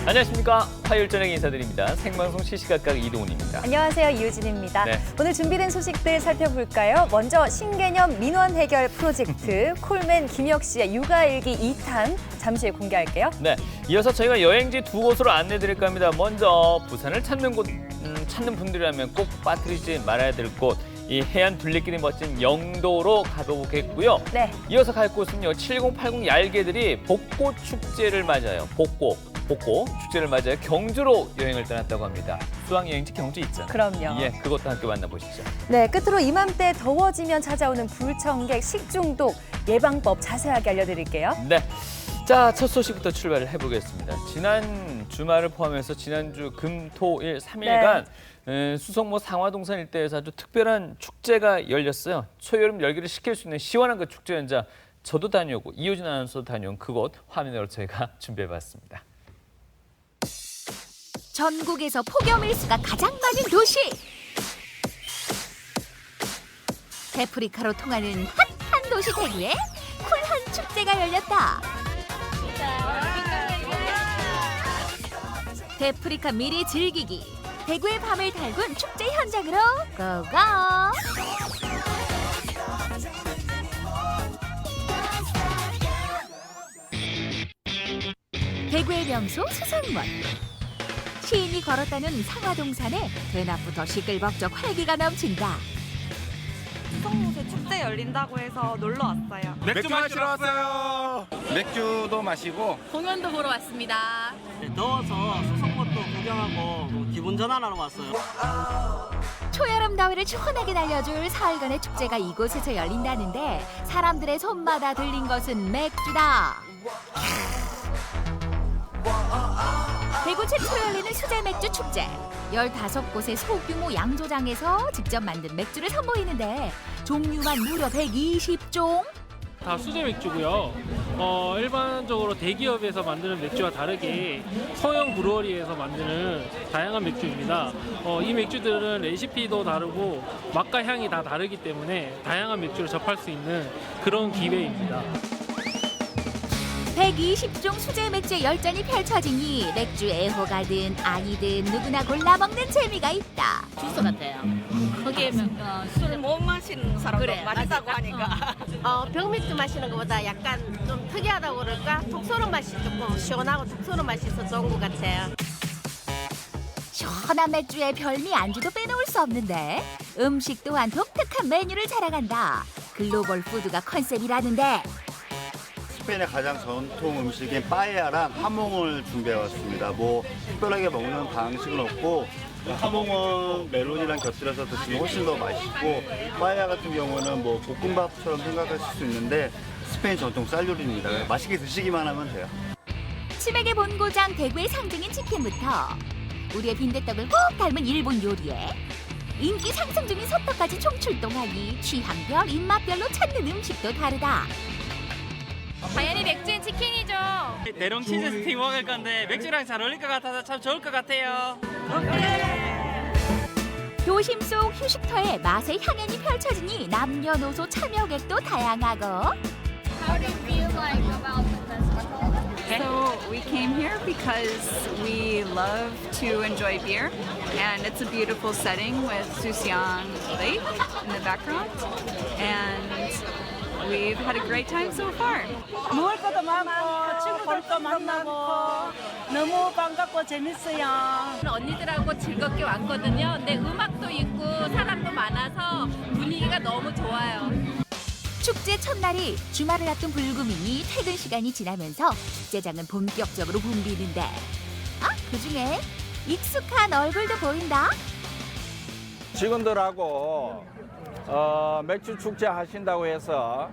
안녕하십니까. 화요일 저녁 인사드립니다. 생방송 시시각각 이동훈입니다. 안녕하세요. 이유진입니다. 네. 오늘 준비된 소식들 살펴볼까요? 먼저 신개념 민원 해결 프로젝트 콜맨 김혁 씨의 육아일기 2탄 잠시 후에 공개할게요. 네, 이어서 저희가 여행지 두 곳으로 안내드릴까 합니다. 먼저 부산을 찾는 분들이라면 꼭 빠뜨리지 말아야 될 곳. 이 해안 둘레길이 멋진 영도로 가보겠고요. 네. 이어서 갈 곳은요. 7080 얄개들이 복고 축제를 맞아요. 복고 축제를 맞아요. 경주로 여행을 떠났다고 합니다. 수학여행지 경주 있잖아요. 그럼요. 예, 그것도 함께 만나보시죠. 네, 끝으로 이맘때 더워지면 찾아오는 불청객, 식중독 예방법 자세하게 알려드릴게요. 네. 자, 첫 소식부터 출발을 해보겠습니다. 지난 주말을 포함해서 지난주 금, 토, 일 3일간 수성모 상화동산 일대에서 아주 특별한 축제가 열렸어요. 초여름 열기를 식힐 수 있는 시원한 그 축제 현장, 저도 다녀오고 이효진 아나운서도 다녀온 그곳 화면으로 저희가 준비해봤습니다. 전국에서 폭염 일수가 가장 많은 도시. 데프리카로 통하는 핫한 도시 대구에 쿨한 축제가 열렸다. 데프리카 미리 즐기기. 대구의 밤을 달군 축제 현장으로 고고! 대구의 명소 수성문. 시인이 걸었다는 상화동산에 대낮부터 시끌벅적 활기가 넘친다. 수성못에 축제 열린다고 해서 놀러 왔어요. 맥주 마시러 왔어요. 맥주도 마시고 공연도 보러 왔습니다. 더워서 수성못도 구경하고 기분 전환하러 왔어요. 초여름 더위를 시원하게 날려줄 사흘간의 축제가 이곳에서 열린다는데 사람들의 손마다 들린 것은 맥주다. 대구 최초 열리는 수제 맥주 축제. 15곳의 소규모 양조장에서 직접 만든 맥주를 선보이는데 종류만 무려 120종. 다 수제 맥주고요. 일반적으로 대기업에서 만드는 맥주와 다르게 소형 브루어리에서 만드는 다양한 맥주입니다. 이 맥주들은 레시피도 다르고 맛과 향이 다 다르기 때문에 다양한 맥주를 접할 수 있는 그런 기회입니다. 120종 수제 맥주의 열전이 펼쳐지니 맥주 애호가든 아니든 누구나 골라 먹는 재미가 있다. 주스 같아요. 거기에 술 못 마시는 사람도 맛있다고 하니까. 병맥주 마시는 것보다 약간 좀 특이하다고 그럴까? 독소로 맛이 조금 시원하고 독소로 맛이 있어 좋은 것 같아요. 시원한 맥주에 별미 안주도 빼놓을 수 없는데 음식 또한 독특한 메뉴를 자랑한다. 글로벌 푸드가 컨셉이라는데 스페인의 가장 전통 음식인 빠에야랑 하몽을 준비해왔습니다. 뭐 특별하게 먹는 방식은 없고 하몽은 멜론이랑 곁들여서 드시면 훨씬 더 맛있고 빠에야 같은 경우는 뭐 볶음밥처럼 생각하실 수 있는데 스페인 전통 쌀 요리입니다. 맛있게 드시기만 하면 돼요. 치맥의 본고장 대구의 상징인 치킨부터 우리의 빈대떡을 꼭 닮은 일본 요리에 인기 상승 중인 소떡까지 총출동하니 취향별, 입맛별로 찾는 음식도 다르다. 당연히 맥주엔 치킨이죠. 대롱 치즈 스틱 먹을 건데 맥주랑 잘 어울릴 것 같아서 참 좋을 것 같아요. 도심 속 휴식터에 맛의 향연이 펼쳐지니 남녀노소 참여객도 다양하고 How do you feel like about the festival? So we came here because we love to enjoy beer, and it's a beautiful setting with Susiang Lake in the background, and we've had a great time so far. 먹을 것도 많고 친구들도 만나고 너무 반갑고 재밌어요. 언니들하고 즐겁게 왔거든요. 근데 음악도 있고 사람도 많아서 분위기가 너무 좋아요. 축제 첫날이 주말을 앞둔 불금이니 퇴근 시간이 지나면서 축제장은 본격적으로 붐비는데 그중에 익숙한 얼굴도 보인다. 직원들하고 맥주 축제 하신다고 해서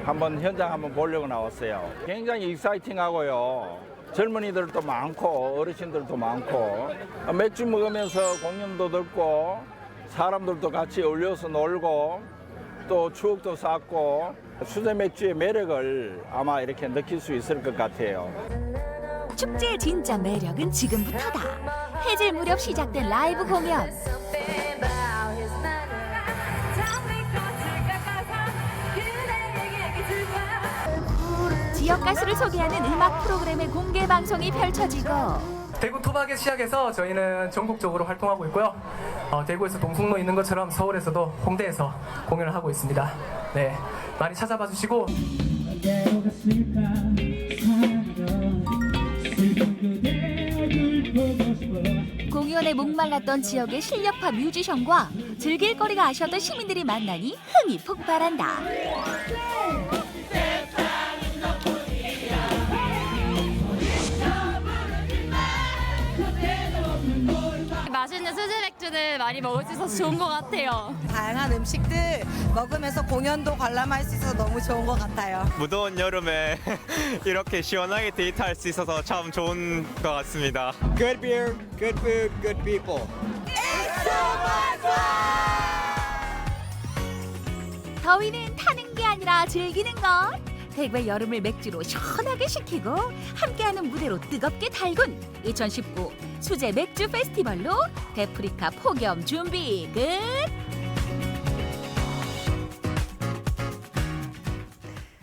현장 한번 보려고 나왔어요. 굉장히 익사이팅하고요. 젊은이들도 많고 어르신들도 많고 맥주 먹으면서 공연도 듣고 사람들도 같이 어울려서 놀고 또 추억도 쌓고 수제 맥주의 매력을 아마 이렇게 느낄 수 있을 것 같아요. 축제의 진짜 매력은 지금부터다. 해질 무렵 시작된 라이브 공연. 지역 가수를 소개하는 음악 프로그램의 공개 방송이 펼쳐지고 대구 토박에 시작해서 저희는 전국적으로 활동하고 있고요. 대구에서 동성로 있는 것처럼 서울에서도 홍대에서 공연을 하고 있습니다. 네, 많이 찾아봐 주시고. 공연에 목말랐던 지역의 실력파 뮤지션과 즐길 거리가 아쉬웠던 시민들이 만나니 흥이 폭발한다. 맛있는 수제 맥주를 많이 먹을 수 있어서 좋은 것 같아요. 다양한 음식들 먹으면서 공연도 관람할 수 있어서 너무 좋은 것 같아요. 무더운 여름에 이렇게 시원하게 데이트할 수 있어서 참 좋은 것 같습니다. Good beer, good food, good people. 더위는 타는 게 아니라 즐기는 것. 대구의 여름을 맥주로 시원하게 식히고 함께하는 무대로 뜨겁게 달군 2019 수제 맥주 페스티벌로 데프리카 폭염 준비 끝.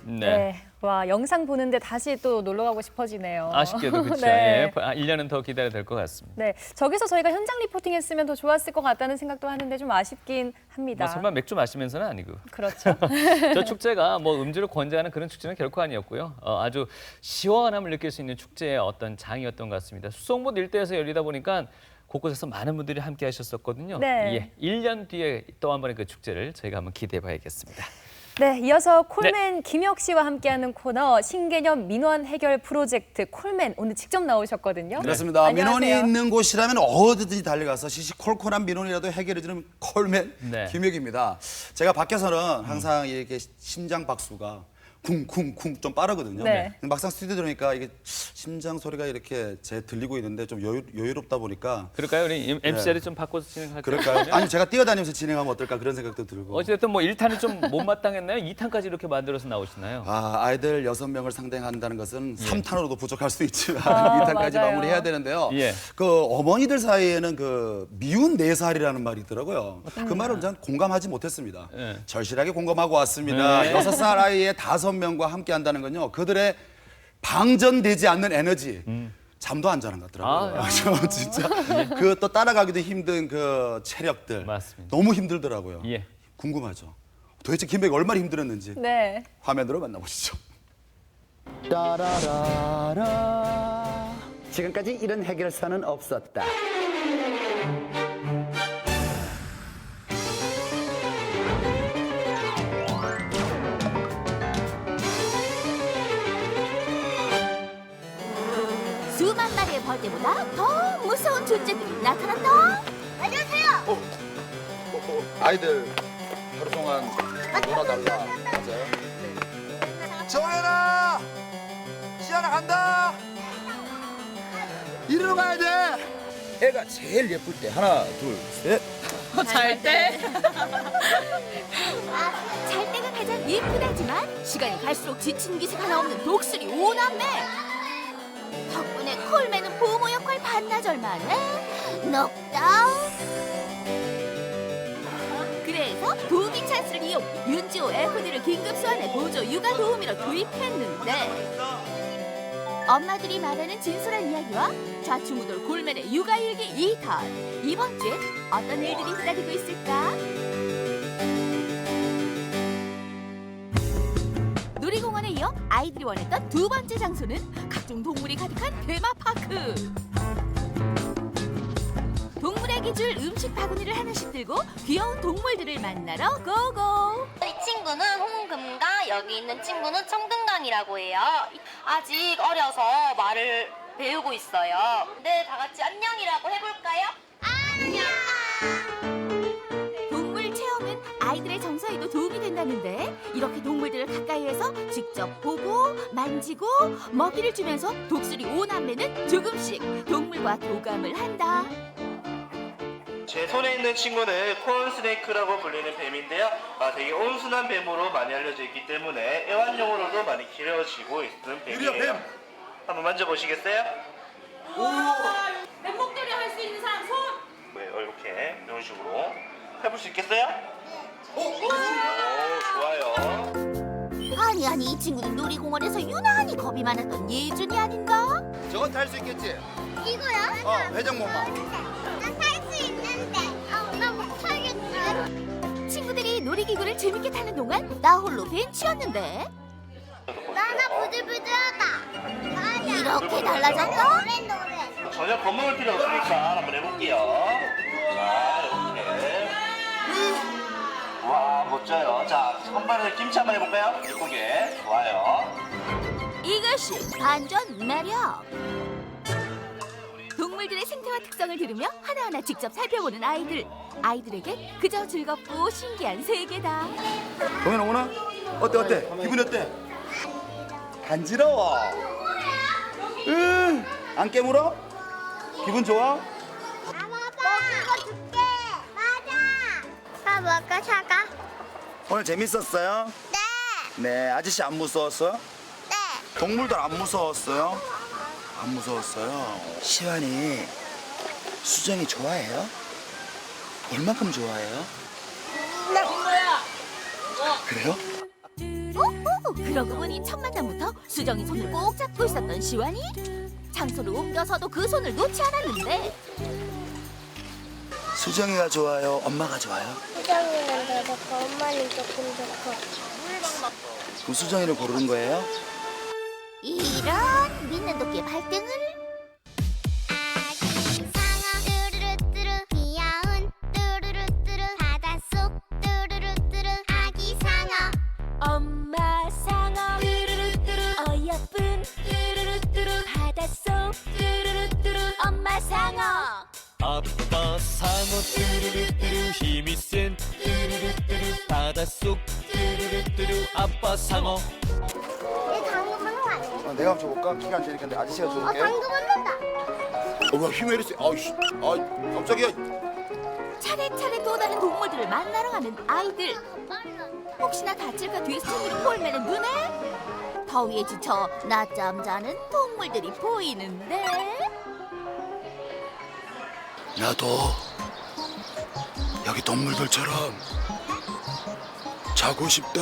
네. 와, 영상 보는데 다시 또 놀러 가고 싶어지네요. 아쉽게도 그렇죠. 네. 예, 1년은 더 기다려야 될 것 같습니다. 네. 저기서 저희가 현장 리포팅 했으면 더 좋았을 것 같다는 생각도 하는데 좀 아쉽긴 합니다. 뭐 설마 맥주 마시면서는 아니고. 그렇죠. 저 축제가 뭐 음주를 권장하는 그런 축제는 결코 아니었고요. 아주 시원함을 느낄 수 있는 축제의 어떤 장이었던 것 같습니다. 수성못 일대에서 열리다 보니까 곳곳에서 많은 분들이 함께 하셨었거든요. 네. 예, 1년 뒤에 또 한 번의 그 축제를 저희가 한번 기대해 봐야겠습니다. 네, 이어서 콜맨 김혁 씨와 함께하는 코너 신개념 민원 해결 프로젝트 콜맨 오늘 직접 나오셨거든요. 그렇습니다. 안녕하세요. 민원이 있는 곳이라면 어디든지 달려가서 시시콜콜한 민원이라도 해결해주는 콜맨 네. 김혁입니다. 제가 밖에서는 항상 이렇게 심장 박수가 쿵쿵쿵 좀 빠르거든요. 네. 막상 스튜디오 들어오니까 이게 심장 소리가 이렇게 들리고 있는데 좀 여유롭다 보니까. 그럴까요? 우리 MC 자리 좀 바꿔서 진행할까요? 그럴까요? 아니 제가 뛰어다니면서 진행하면 어떨까 그런 생각도 들고. 어쨌든 뭐 1탄은 좀 못마땅했나요? 2탄까지 이렇게 만들어서 나오시나요? 아이들 6명을 상대한다는 것은 3탄으로도 부족할 수 있지만 아, 2탄까지 맞아요. 마무리해야 되는데요. 예. 그 어머니들 사이에는 그 미운 4살이라는 말이 있더라고요. 그 말은 전 공감하지 못했습니다. 예. 절실하게 공감하고 왔습니다. 네. 6살 아이의 5명과 함께 한다는 건요. 그들의 방전되지 않는 에너지. 잠도 안 자는 것 같더라고요. 저 진짜 그 또 따라가기도 힘든 그 체력들. 맞습니다. 너무 힘들더라고요. 예. 궁금하죠. 도대체 김백이 얼마나 힘들었는지. 네. 화면으로 만나보시죠. 따라라라. 지금까지 이런 해결사는 없었다. 수만 마리의 벌떼보다 더 무서운 존재들이 나타났다. 안녕하세요. 아이들 하루 동안 놀아달라. 맞아요? 정현아! 시연아 간다! 이리로 가야 돼! 애가 제일 예쁠 때 하나, 둘, 셋. 잘 때? 잘 때가 가장 예쁘다지만 시간이 갈수록 지친 기세가 하나 없는 독수리 5남매. 덕분에 콜맨은 부모 역할 반나절 만에 넉다운. 그래서 도우미 찬스를 이용 윤지호 FD를 긴급 소환해 보조 육아 도우미로 도입했는데 엄마들이 말하는 진솔한 이야기와 좌충우돌 골맨의 육아일기 2탄. 이번 주에 어떤 일들이 기다리고 있을까? 놀이공원에 이어 아이들이 원했던 두 번째 장소는 각종 동물이 가득한 테마파크. 동물의 기줄 음식 바구니를 하나씩 들고 귀여운 동물들을 만나러 고고. 이 친구는 홍금가, 여기 있는 친구는 청등강이라고 해요. 아직 어려서 말을 배우고 있어요. 네, 다 같이 안녕이라고 해볼까요? 안녕! 동물 체험은 아이들의 정서에도 도움이 된다는데 이렇게 동물들을 가까이에서 직접 보고 만지고 먹이를 주면서 독수리 5남매는 조금씩 동물과 교감을 한다. 제 손에 있는 친구는 콘스네이크라고 불리는 뱀인데요. 되게 온순한 뱀으로 많이 알려져 있기 때문에 애완용으로도 많이 기르어지고 있는 뱀이에요. 한번 만져보시겠어요? 뱀목도리 할 수 있는 사람 손! 네, 이렇게 이런 식으로 해볼 수 있겠어요? 오, 좋아요. 아니 아니 이 친구는 놀이공원에서 유난히 겁이 많았던 예준이 아닌가? 저건 탈 수 있겠지? 이거야? 회전목마. 나 탈 수 있는데. 나 못 타겠어. 친구들이 놀이기구를 재밌게 타는 동안 나 홀로 벤치였는데 나나 부들부들하다. 이렇게 달라졌어? 노래. 전혀 겁먹을 필요 없으니까 한번 해볼게요. 자, 이렇게. 와, 멋져요. 자, 선발을 김치 한번 해볼까요? 예쁘게. 좋아요. 이것이 반전 매력. 동물들의 생태와 특성을 들으며 하나하나 직접 살펴보는 아이들에게 그저 즐겁고 신기한 세계다. 동현아 오나? 어때? 기분이 어때? 간지러워. 안 깨물어? 기분 좋아? 이거 줄게. 맞아. 먹을까 사과? 오늘 재밌었어요? 네. 아저씨 안 무서웠어요? 네. 동물들 안 무서웠어요? 안 무서웠어요. 시환이 수정이 좋아해요? 얼마큼 좋아해요? 그래요? 그러고 보니 첫 만남부터 수정이 손을 꼭 잡고 있었던 시완이 장소를 옮겨서도 그 손을 놓지 않았는데 수정이가 좋아요? 엄마가 좋아요? 수정이는 더 좋고 엄마는 조금 좋고. 그럼 수정이를 고르는 거예요? 이런 믿는 도끼의 발등을 뚜루루뚜루 귀여운 뚜루루뚜루 바닷속 뚜루루뚜루 아기 상어. 엄마 상어 뚜루루뚜루 어여쁜 뚜루루뚜루 바닷속 뚜루루뚜루 엄마 상어 아빠 상어 뚜루루뚜루 힘이 센 뚜루루뚜루 바닷속 뚜루루뚜루 아빠 상어. 얘 당근 먹는 거 아니야? 내가 한번 줘볼까? 키가 안 되니까 아저씨가 줘볼게. 당근 먹는다. 와 힘이 이랬어. 아이씨. 아 깜짝이야. 차례차례 또 다른 동물들을 만나러 가는 아이들. 혹시나 다칠까 뒤스토리를 폴맨의 눈에 더위에 지쳐 낮잠 자는 동물들이 보이는데 나도 여기 동물들처럼 자고 싶다.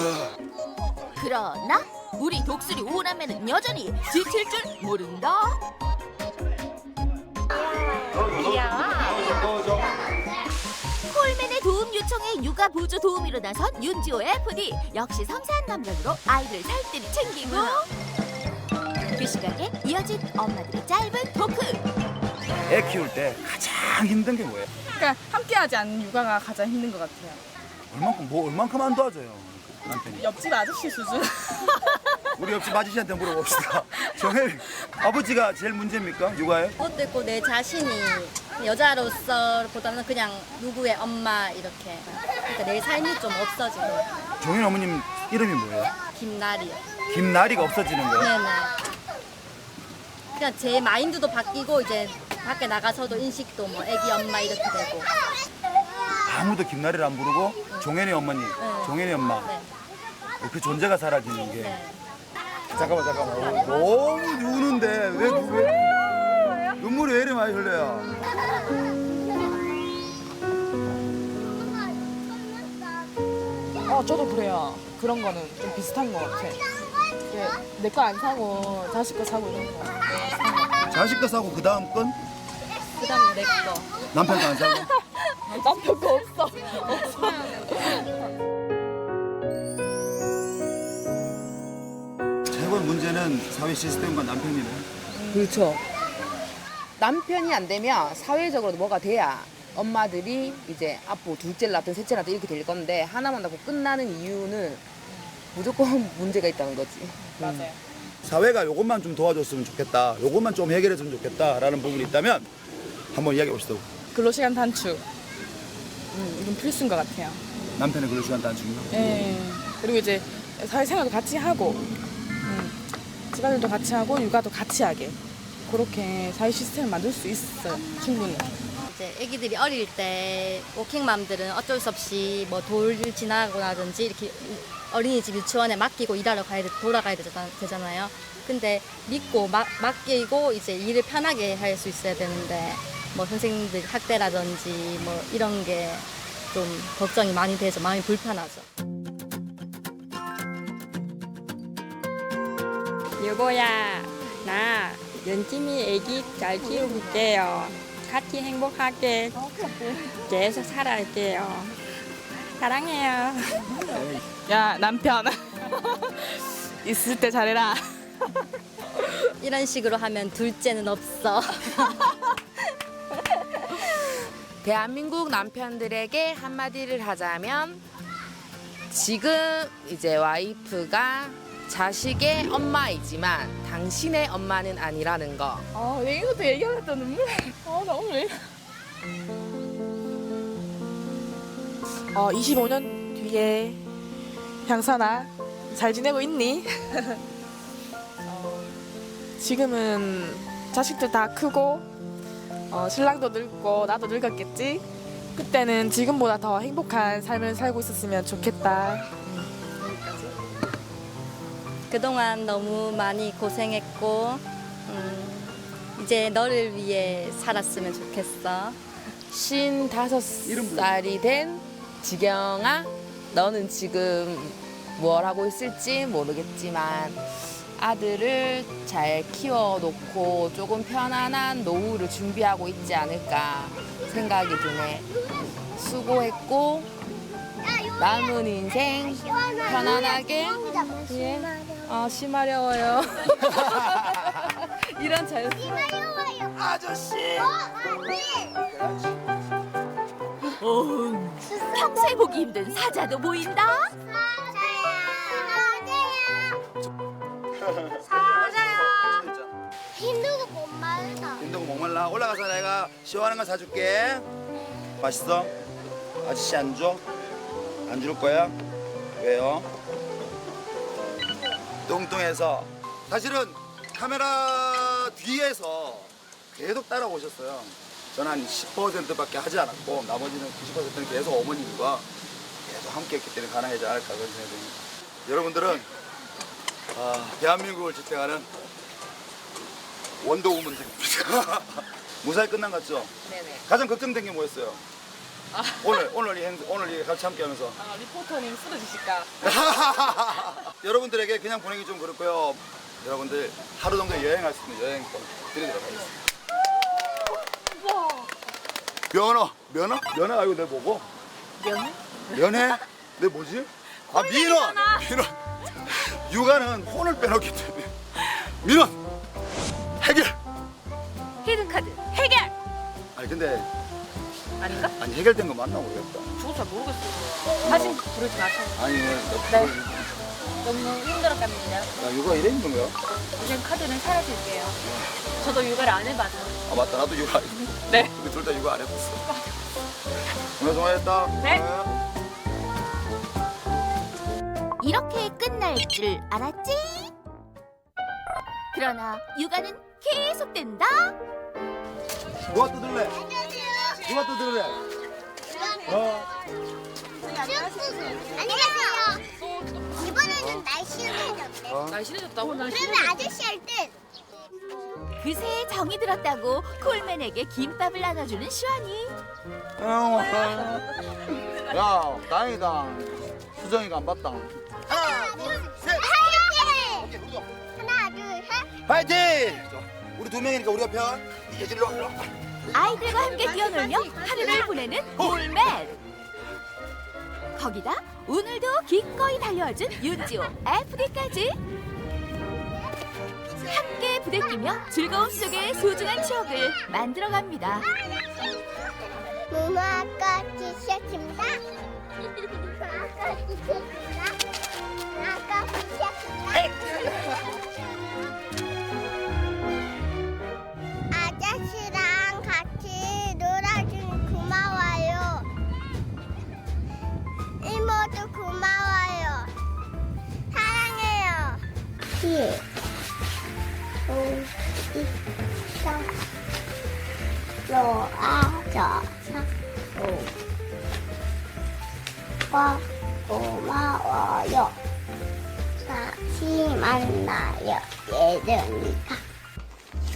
그러나 우리 독수리 오남매는 여전히 지칠 줄 모른다. 콜맨의 도움 요청에 육아 보조 도우미로 나선 윤지호 FD 역시 섬세한 감정으로 아이들 살뜰히 챙기고 그 시각에 이어진 엄마들의 짧은 토크. 애 키울 때 가장 힘든 게 뭐예요? 그러니까 함께하지 않는 육아가 가장 힘든 것 같아요. 얼만큼 안 도와줘요 남편이? 옆집 아저씨 수준. 우리 옆집 아저씨한테 물어봅시다. 정혜 아버지가 제일 문제입니까? 육아에? 그것도 있고 내 자신이 여자로서보다는 그냥 누구의 엄마 이렇게. 그러니까 내 삶이 좀 없어지고. 정혜 어머님 이름이 뭐예요? 김나리요. 김나리가 없어지는 거예요? 네네. 그냥 제 마인드도 바뀌고 이제 밖에 나가서도 인식도 뭐 애기 엄마 이렇게 되고. 아무도 김나리를 안 부르고 종현이 어머니, 종현이 엄마 그 존재가 사라지는 게. 잠깐만. 너무 우는데 왜 눈물이 왜 이리 많이 흘려요? 저도 그래요. 그런 거는 좀 비슷한 것 같아. 내 거 안 사고 자식 거 사고 이런 거. 자식 거 사고 그 다음 건? 그 다음 내 거. 남편 거 안 사고? 남편 거 없어. 최고 문제는 사회 시스템과 남편이네. 그렇죠. 남편이 안 되면 사회적으로 뭐가 돼야 엄마들이 이제 앞으로 둘째를 낳든 셋째를 낳든 이렇게 될 건데 하나만 낳고 끝나는 이유는 무조건 문제가 있다는 거지. 맞아요. 사회가 요것만 좀 도와줬으면 좋겠다. 요것만 좀 해결했으면 좋겠다라는 부분이 있다면 한번 이야기해 봅시다. 근로시간 단축. 이건 필수인 것 같아요. 남편의 근로시간 단축이요? 네. 그리고 이제 사회생활도 같이 하고 집안일도 같이 하고 육아도 같이 하게 그렇게 사회 시스템을 만들 수 있어요. 충분히. 이제 애기들이 어릴 때 워킹맘들은 어쩔 수 없이 뭐 돌 지나고나든지 이렇게 어린이집 유치원에 맡기고 일하러 돌아가야 되잖아요. 근데 믿고 맡기고 이제 일을 편하게 할 수 있어야 되는데 뭐 선생님들 학대라든지 뭐 이런 게 좀 걱정이 많이 돼서 마음이 불편하죠. 여보야, 나 연진이 애기 잘 키워볼게요. 같이 행복하게 계속 살아갈게요. 사랑해요. 야, 남편. 있을 때 잘해라. 이런 식으로 하면 둘째는 없어. 대한민국 남편들에게 한마디를 하자면 지금 이제 와이프가 자식의 엄마이지만 당신의 엄마는 아니라는 거. 이것도 얘기하려다 눈물. 너무 왜? 25년 뒤에 향선아 잘 지내고 있니? 지금은 자식들 다 크고 신랑도 늙고 나도 늙었겠지? 그때는 지금보다 더 행복한 삶을 살고 있었으면 좋겠다. 그동안 너무 많이 고생했고 이제 너를 위해 살았으면 좋겠어. 55살이 된 지경아, 너는 지금 뭘 하고 있을지 모르겠지만 아들을 잘 키워놓고 조금 편안한 노후를 준비하고 있지 않을까 생각이 드네. 수고했고 남은 인생 편안하게. 예. 심하려워요. 이런 자연스. 아저씨. 평소에 보기 힘든 사자도 보인다. 힘들고 목말라. 힘들고 목말라. 올라가서 내가 시원한 거 사줄게. 맛있어? 아저씨 안 줘? 안 줄 거야? 왜요? 뚱뚱해서. 사실은 카메라 뒤에서 계속 따라오셨어요. 저는 한 10%밖에 하지 않았고 나머지는 90%는 계속 어머님과 계속 함께 했기 때문에 가능하지 않을까 그런 생각이 듭니다. 여러분들은 대한민국을 지탱하는 원더우먼 됩니다. 무사히 끝난 것 같죠? 네네. 가장 걱정된 게 뭐였어요? 오늘 같이 함께하면서 리포터님 쓰러지실까? 여러분들에게 그냥 보내기 좀 그렇고요. 여러분들 하루 정도 여행할 수 있는 여행권 드리도록 하겠습니다. 면허 아이고 내 뭐고? 면회? 내 뭐지? 민원. 육아는 혼을 빼놓기 때문에 민원 해결. 히든카드 해결. 아니 근데 아닌가? 아니 해결된 거 맞나 모르겠다. 저도 잘 모르겠어요. 다시 부르지 마세요. 아니 네. 너무 힘들었답니다. 나 육아 이래 힘든 거야? 우선 카드는 사라질게요. 저도 육아를 안 해봐서. 아 맞다 나도 육아. 네. 우리 둘 다 육아 안 해봤어. 오늘 수고했다. 네. 이렇게 끝날 줄 알았지? 그러나 육아는 계속된다. 누가 뜯을래? 누가 뜯을래? 안녕하세요. 이번에는 날씨는 어때? 날씬해졌다고? 그러면 아저씨 할 땐 그새 정이 들었다고 콜맨에게 김밥을 나눠주는 시완이. 야 다행이다. 수정이가 안 봤다. 하나, 둘, 셋. 하나, 둘, 셋. 파이팅! 우리 두 명이니까 우리가 편. 이제 일로 와. 아이들과 함께 뛰어놀며 하루를 보내는 콜맨. 거기다 오늘도 기꺼이 달려와준 윤지호 FD까지. 함께 부대끼며 즐거움 속에 소중한 추억을 만들어갑니다. 무화과지 시작입니다. 무화과지 시작입니다. 무화과지 시작입니다. 아저씨랑 같이 놀아주니 고마워요. 이모도 고마워요. 사랑해요. 고마워요. 다시 만나요. 예전이가.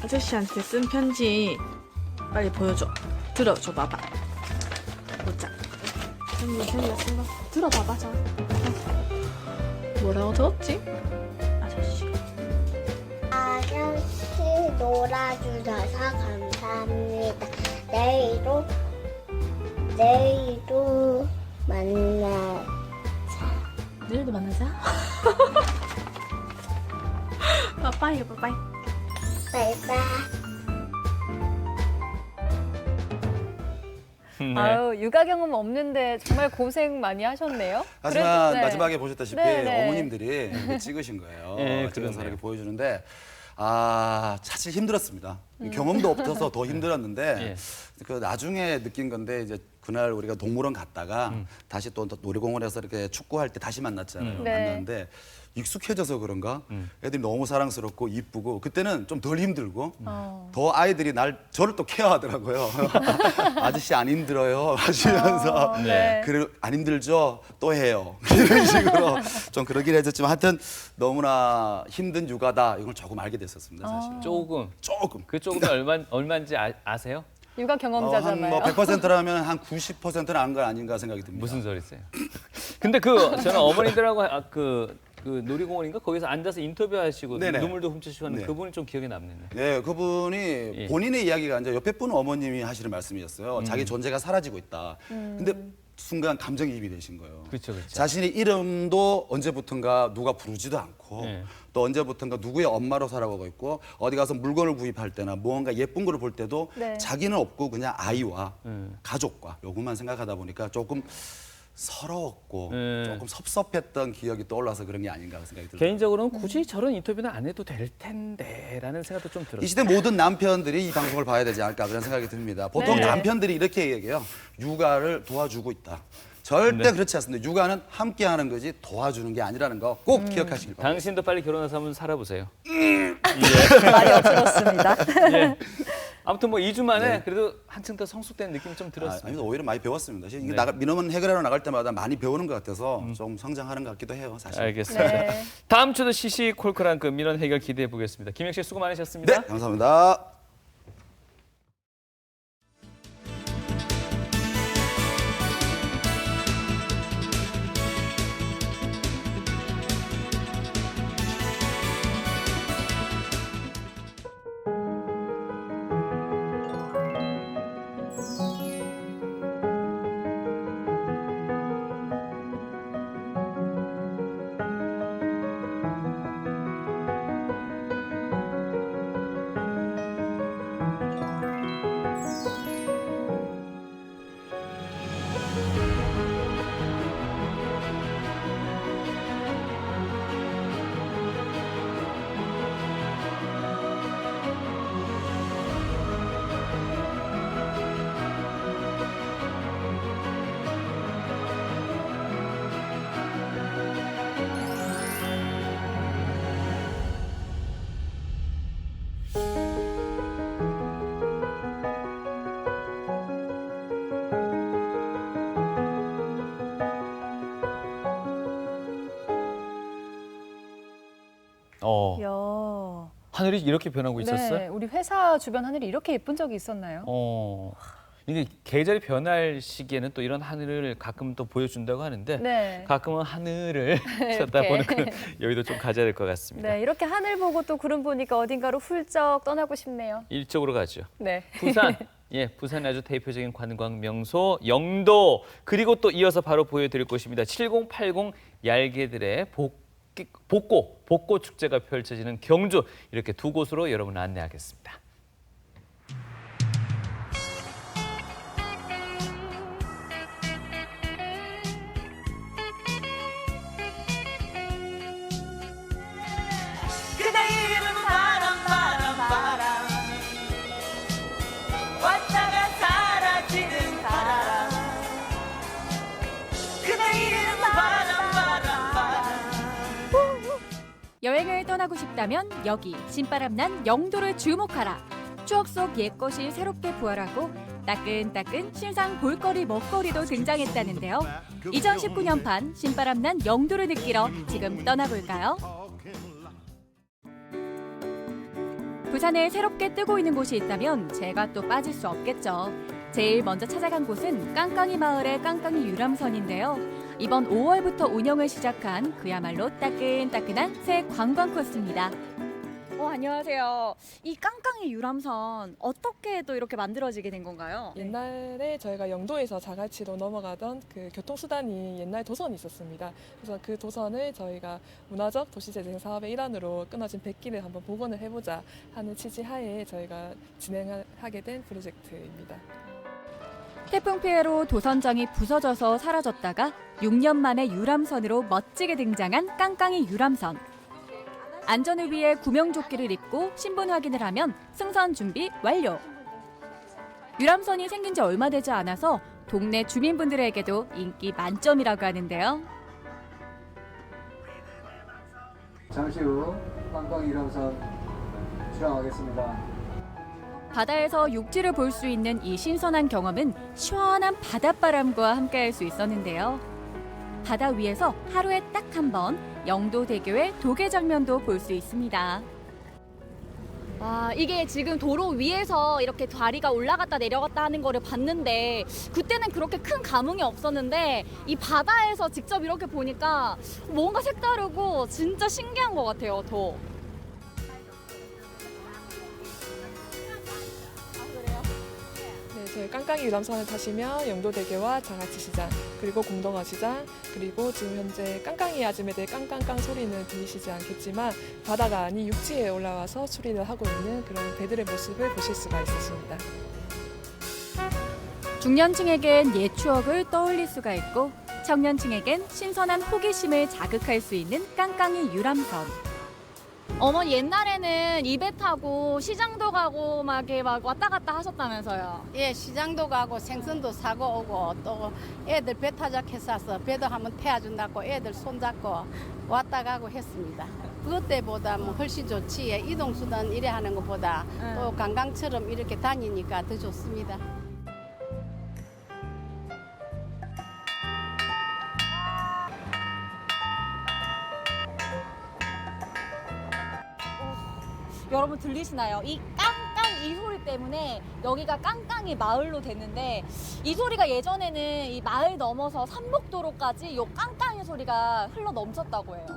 아저씨한테 쓴 편지 빨리 보여줘. 들어줘 봐봐. 보자. 편지가 쓴 거. 들어봐봐. 자. 뭐라고 들었지? 아저씨. 놀아주셔서 감사합니다. 내일도 만나자. 내일도 만나자. 빠빠이, 빠빠이. 바이바이. 네. 아유, 육아 경험 없는데 정말 고생 많이 하셨네요. 하지만 네. 마지막에 보셨다시피 네, 네. 어머님들이 찍으신 거예요. 네, 찍은 그러네요. 사람이 보여주는데 사실 힘들었습니다. 경험도 없어서 더 힘들었는데 그 나중에 느낀 건데 이제 그날 우리가 동물원 갔다가 다시 또 놀이공원에서 이렇게 축구할 때 다시 만났잖아요. 네. 만났는데 익숙해져서 그런가 애들이 너무 사랑스럽고 이쁘고 그때는 좀 덜 힘들고 더 아이들이 저를 또 케어하더라고요. 아저씨 안 힘들어요 하시면서 네. 그래 안 힘들죠? 또 해요. 이런 식으로 좀 그러긴 했었지만 하여튼 너무나 힘든 육아다 이걸 조금 알게 됐었습니다. 사실. 조금. 그 조금이 얼마인지 아세요? 육아 경험자잖아요. 한 100%라면 한 90%는 아는 건 아닌가 생각이 듭니다. 무슨 소리세요? 근데 저는 어머니들하고 그 놀이공원인가 거기서 앉아서 인터뷰하시고 네네. 눈물도 훔치시고 하는 네. 그분이 좀 기억에 남네요. 네, 그분이 본인의 이야기가 아니라 옆에 분 어머님이 하시는 말씀이었어요. 자기 존재가 사라지고 있다. 근데 순간 감정이입이 되신 거예요. 그렇죠, 그렇죠. 자신의 이름도 언제부턴가 누가 부르지도 않고 또 언제부턴가 누구의 엄마로 살아가고 있고 어디 가서 물건을 구입할 때나 무언가 예쁜 거를 볼 때도 네. 자기는 없고 그냥 아이와 가족과 요것만 생각하다 보니까 조금 서러웠고 조금 섭섭했던 기억이 떠올라서 그런 게 아닌가 생각이 들어요. 개인적으로는 굳이 저런 인터뷰는 안 해도 될 텐데라는 생각도 좀 들었어요. 이 시대 모든 남편들이 이 방송을 봐야 되지 않을까 그런 생각이 듭니다. 보통 네. 남편들이 이렇게 얘기해요. 육아를 도와주고 있다. 절대 그렇지 않습니다. 육아는 함께하는 거지 도와주는 게 아니라는 거 꼭 기억하시길 바랍니다. 당신도 빨리 결혼해서 한번 살아보세요. 말이 없어졌습니다. 예. 아무튼 2주 만에 그래도 한층 더 성숙된 느낌이 좀 들었습니다. 아니, 오히려 많이 배웠습니다. 이게 네. 민원문 해결하러 나갈 때마다 많이 배우는 것 같아서 좀 성장하는 것 같기도 해요. 사실. 알겠습니다. 네. 다음 주도 시시콜콜한 그 민원 해결 기대해 보겠습니다. 김영 씨 수고 많으셨습니다. 네, 감사합니다. 이야. 하늘이 이렇게 변하고 있었어요? 네, 우리 회사 주변 하늘이 이렇게 예쁜 적이 있었나요? 이게 계절이 변할 시기에는 또 이런 하늘을 가끔 또 보여준다고 하는데 네. 가끔은 하늘을 쳐다보는 그런 여유도 좀 가져야 될 것 같습니다. 네, 이렇게 하늘 보고 또 구름 보니까 어딘가로 훌쩍 떠나고 싶네요. 이쪽으로 가죠. 네. 부산. 부산의 아주 대표적인 관광 명소 영도. 그리고 또 이어서 바로 보여드릴 곳입니다. 7080 얄개들의 복고 축제가 펼쳐지는 경주. 이렇게 두 곳으로 여러분 안내하겠습니다. 그대 이름은 바람 바람 바람 왔다가 사라지는 바람 그대 이름은 바람 바람 바람 여행을 떠나고 싶다면 여기 신바람난 영도를 주목하라. 추억 속 옛것이 새롭게 부활하고 따끈따끈 신상 볼거리 먹거리도 등장했다는데요. 2019년판 신바람난 영도를 느끼러 지금 떠나볼까요? 부산에 새롭게 뜨고 있는 곳이 있다면 제가 또 빠질 수 없겠죠. 제일 먼저 찾아간 곳은 깡깡이 마을의 깡깡이 유람선인데요. 이번 5월부터 운영을 시작한 그야말로 따끈따끈한 새 관광 코스입니다. 와, 안녕하세요. 이 깡깡이 유람선 어떻게 또 이렇게 만들어지게 된 건가요? 옛날에 저희가 영도에서 자갈치로 넘어가던 그 교통수단이 옛날 도선이 있었습니다. 그래서 그 도선을 저희가 문화적 도시재생 사업의 일환으로 끊어진 백기를 한번 복원을 해보자 하는 취지하에 저희가 진행하게 된 프로젝트입니다. 태풍 피해로 도선장이 부서져서 사라졌다가 6년 만에 유람선으로 멋지게 등장한 깡깡이 유람선. 안전을 위해 구명조끼를 입고 신분 확인을 하면 승선 준비 완료. 유람선이 생긴 지 얼마 되지 않아서 동네 주민분들에게도 인기 만점이라고 하는데요. 잠시 후 깡깡이 유람선 출항하겠습니다. 바다에서 육지를 볼 수 있는 이 신선한 경험은 시원한 바닷바람과 함께할 수 있었는데요. 바다 위에서 하루에 딱 한 번 영도대교의 도계 장면도 볼 수 있습니다. 아, 이게 지금 도로 위에서 이렇게 다리가 올라갔다 내려갔다 하는 거를 봤는데 그때는 그렇게 큰 감흥이 없었는데 이 바다에서 직접 이렇게 보니까 뭔가 색다르고 진짜 신기한 것 같아요, 더. 네, 저희 깡깡이 유람선을 타시면 영도대교와 장아찌시장, 그리고 공동어시장, 그리고 지금 현재 깡깡이 아줌매들 깡깡깡 소리는 들리시지 않겠지만 바다가 아닌 육지에 올라와서 수리를 하고 있는 그런 배들의 모습을 보실 수가 있으십니다. 중년층에겐 옛 추억을 떠올릴 수가 있고 청년층에겐 신선한 호기심을 자극할 수 있는 깡깡이 유람선. 어머니 옛날에는 이 배 타고 시장도 가고 막 왔다 갔다 하셨다면서요? 예, 시장도 가고 생선도 사고 오고 또 애들 배 타작했어서 배도 한번 태워준다고 애들 손잡고 왔다 가고 했습니다. 그것 때보다 뭐 훨씬 좋지. 이동수단 이래 하는 것보다 또 관광처럼 이렇게 다니니까 더 좋습니다. 여러분 들리시나요? 이 깡깡 이 소리 때문에 여기가 깡깡이 마을로 됐는데 이 소리가 예전에는 이 마을 넘어서 삼복도로까지 이 깡깡이 소리가 흘러 넘쳤다고 해요.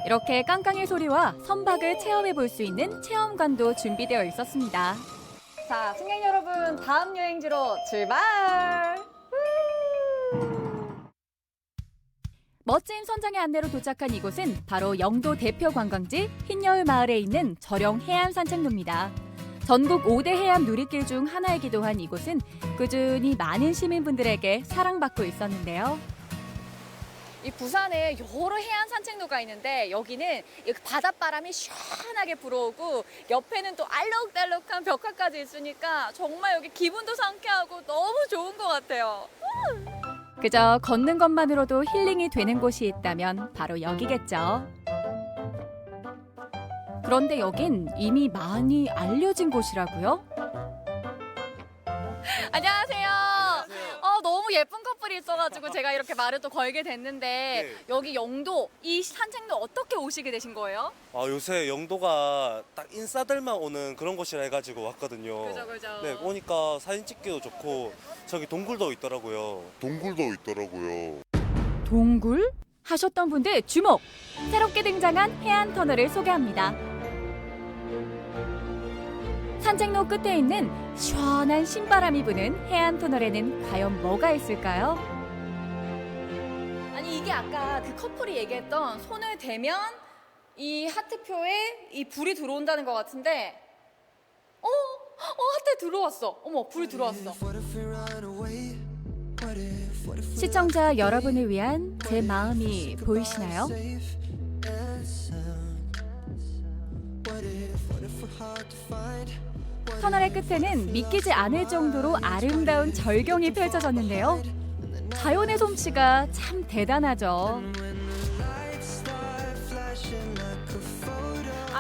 이렇게 깡깡이 소리와 선박을 체험해 볼 수 있는 체험관도 준비되어 있었습니다. 자, 승객 여러분 다음 여행지로 출발! 멋진 선장의 안내로 도착한 이곳은 바로 영도 대표 관광지 흰여울 마을에 있는 저령 해안 산책로입니다. 전국 5대 해안 누리길 중 하나이기도 한 이곳은 꾸준히 많은 시민분들에게 사랑받고 있었는데요. 이 부산에 여러 해안 산책로가 있는데 여기는 바닷바람이 시원하게 불어오고 옆에는 또 알록달록한 벽화까지 있으니까 정말 여기 기분도 상쾌하고 너무 좋은 것 같아요. 그저 걷는 것만으로도 힐링이 되는 곳이 있다면 바로 여기겠죠. 그런데 여긴 이미 많이 알려진 곳이라고요? 안녕하세요. 너무 예쁜 커플이 있어가지고 제가 이렇게 말을 또 걸게 됐는데 여기 영도 이 산책로 어떻게 오시게 되신 거예요? 요새 영도가 딱 인싸들만 오는 그런 곳이라 해가지고 왔거든요. 그죠. 네, 오니까 사진 찍기도 좋고 저기 동굴도 있더라고요. 동굴? 하셨던 분들 주목! 새롭게 등장한 해안 터널을 소개합니다. 산책로 끝에 있는 시원한 신바람이 부는 해안 터널에는 과연 뭐가 있을까요? 아니 이게 아까 그 커플이 얘기했던 손을 대면 이 하트표에 이 불이 들어온다는 것 같은데 하트 들어왔어. 어머 불이 들어왔어. 시청자 여러분을 위한 제 마음이 보이시나요? 터널의 끝에는 믿기지 않을 정도로 아름다운 절경이 펼쳐졌는데요. 자연의 솜씨가 참 대단하죠.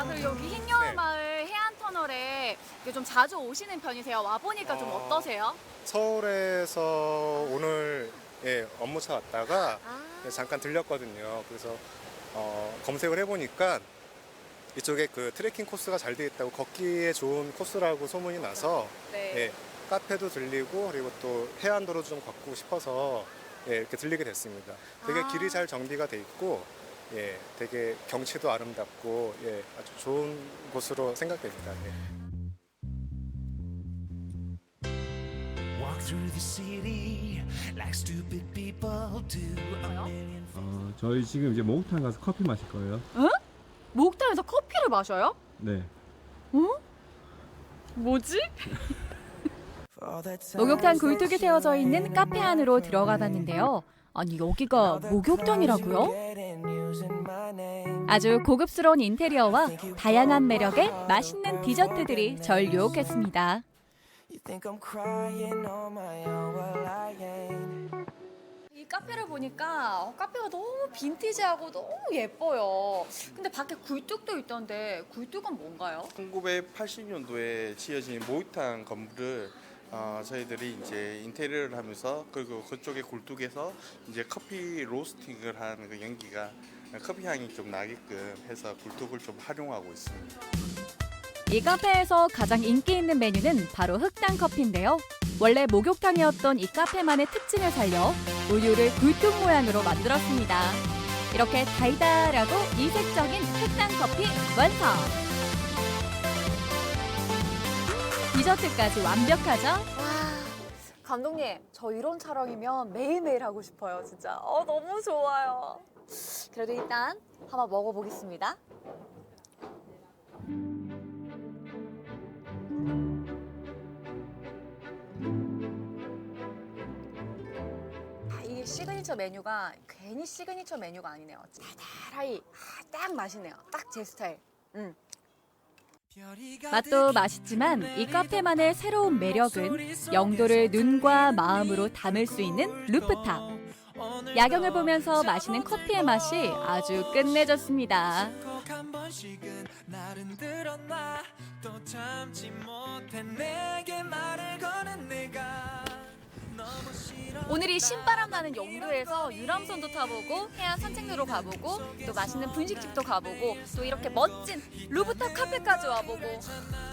그리고 여기 흰여울 마을 해안 터널에 좀 자주 오시는 편이세요? 와보니까 좀 어떠세요? 서울에서 오늘 업무차 왔다가 잠깐 들렸거든요. 그래서 검색을 해보니까 이쪽에 그 트레킹 코스가 잘 돼 있다고 걷기에 좋은 코스라고 소문이 나서 카페도 들리고 그리고 또 해안도로 좀 걷고 싶어서 이렇게 들리게 됐습니다. 되게 길이 잘 정비가 돼 있고 예, 되게 경치도 아름답고 예, 아주 좋은 곳으로 생각됩니다. 예. Walk through the city like stupid people do. A million 저희 지금 이제 목욕탕 가서 커피 마실 거예요. 응? 목욕탕에서 커피를 마셔요? 네. 응? 뭐지? 목욕탕 굴뚝이 세워져 있는 카페 안으로 들어가 봤는데요. 아니 여기가 목욕탕이라고요? 아주 고급스러운 인테리어와 다양한 매력의 맛있는 디저트들이 절 유혹했습니다. 이 카페를 보니까 카페가 너무 빈티지하고 너무 예뻐요. 근데 밖에 굴뚝도 있던데 굴뚝은 뭔가요? 1980년도에 지어진 목욕탕 건물을 저희들이 이제 인테리어를 하면서 그리고 그쪽에 굴뚝에서 이제 커피 로스팅을 하는 그 연기가 커피 향이 좀 나게끔 해서 굴뚝을 좀 활용하고 있습니다. 이 카페에서 가장 인기 있는 메뉴는 바로 흑당 커피인데요. 원래 목욕탕이었던 이 카페만의 특징을 살려 우유를 굴뚝 모양으로 만들었습니다. 이렇게 달달하고 이색적인 흑당 커피 완성! 디저트까지 완벽하죠? 감독님, 저 이런 촬영이면 매일매일 하고 싶어요, 진짜. 너무 좋아요. 그래도 일단 한번 먹어보겠습니다. 이게 시그니처 메뉴가 괜히 시그니처 메뉴가 아니네요. 달달하이 딱 맛있네요. 딱 제 스타일. 맛도 맛있지만 이 카페만의 새로운 매력은 영도를 눈과 마음으로 담을 수 있는 루프탑. 야경을 보면서 마시는 커피의 맛이 아주 끝내줬습니다. 오늘이 신바람 나는 영도에서 유람선도 타보고 해안 산책로로 가보고 또 맛있는 분식집도 가보고 또 이렇게 멋진 루프탑 카페까지 와보고